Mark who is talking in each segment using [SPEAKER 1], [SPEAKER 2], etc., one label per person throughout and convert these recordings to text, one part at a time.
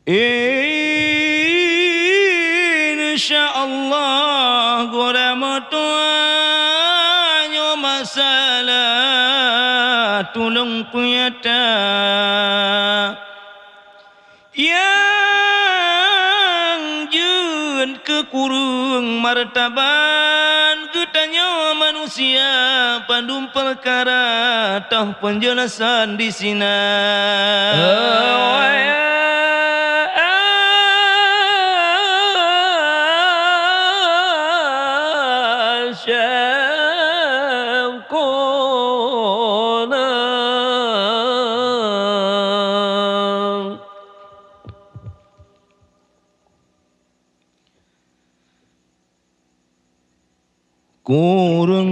[SPEAKER 1] InsyaAllah gora motoanyo masalah tulung kuyata yang jun kekurung martaban ketanya manusia pandum perkara tah penjelasan di sini.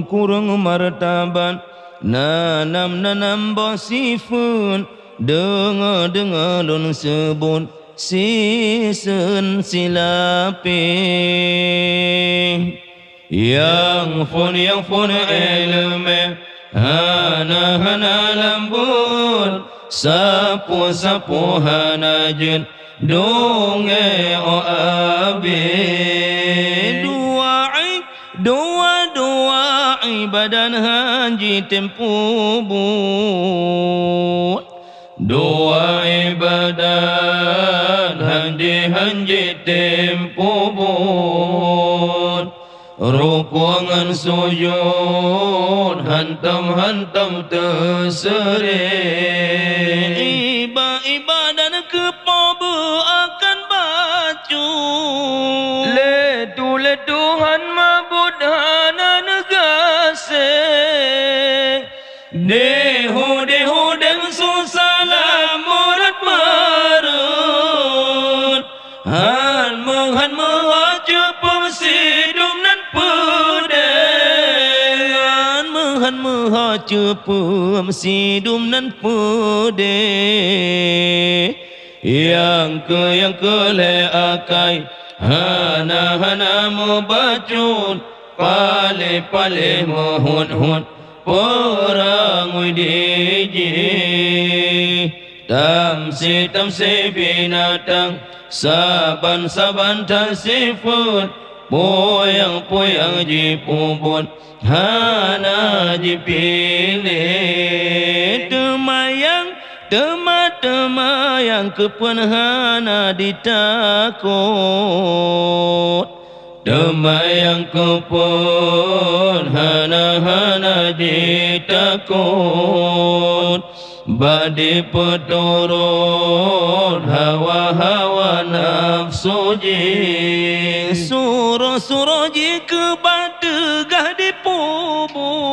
[SPEAKER 1] Kurang martaban nanam bosifun dengar lon sebut sisen silape yang fun elme hana lambun sapu hanajun donge o abe doa ibadan haji tempuh doa ibadan haji tempuh rukungan sujud hantam tersering ibadan kepobe akan baju le Tuhan mabudhana negase dehu dan susala murat marut han mengacu pemsidum nan pedeh han mengacu pemsidum nan pedeh yang le akai hana mubacut pale mohon perang udiji tamsi binatang saban tasifut poyang jipubut hana jipilih tema yang kepenhana ditakut tema yang kepenhana ditakut badi peturun hawa nafsu ji surah jika badegah dipubut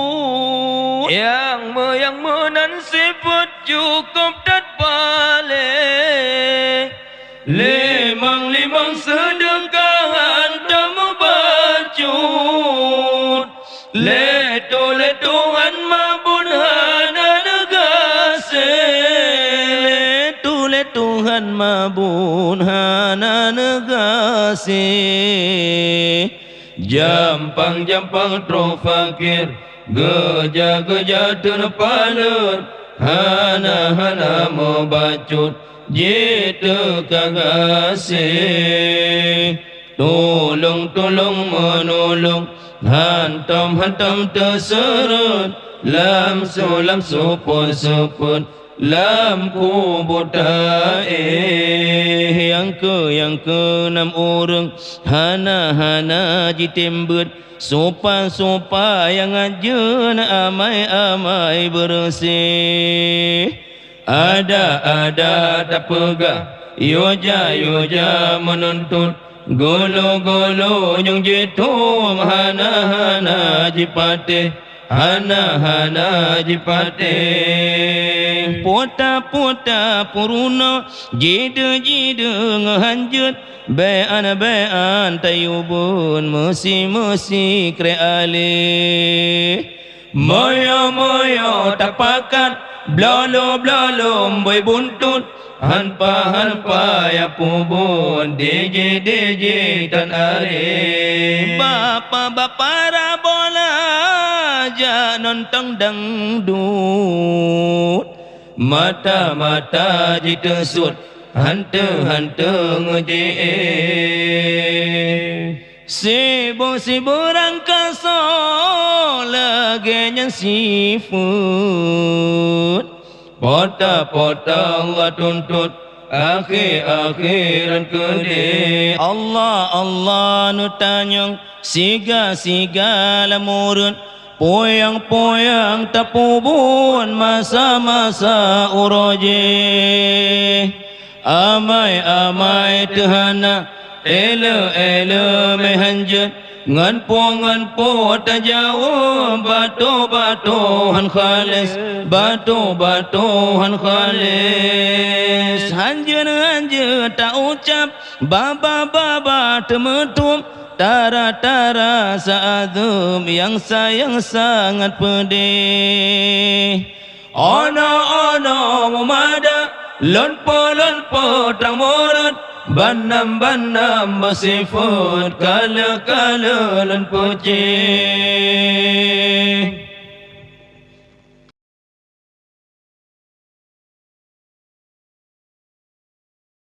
[SPEAKER 1] yang menan sifat cukup dan balik limang sedangkan temu bacut le Tuhan mabun hana negase le Tuhan mabun hana negase jampang trofakir geja terpalur hana membacut jitu kagase tolong menolong hantam terserut lam suput lam kubuta yang ke 6 orang hana jitembut sopa yang ajen amai bersih ada tak pegah yoja menuntut golo yang jitu hana jipate pota puruna jide ngehanjut bean tayubun musi kreale moyo tak pakat blolo boy buntut hanpa ya pubun DJ tan are bapa rabola aja nonton dangdut mata jitesut hante ngeje Sibu rangkasa lagi yang sifut Pota Allah tuntut akhiran kede Allah nu tanyong siga lamurun Poyang tapubun masa-masa uroje Amai tehana ele mehanjat ngan po tajawab batu han khalis hanjat tak ucap baba temetum tara saadum yang sayang sangat pedih ono mada lonpo tang morat banam bersifat kala lan puji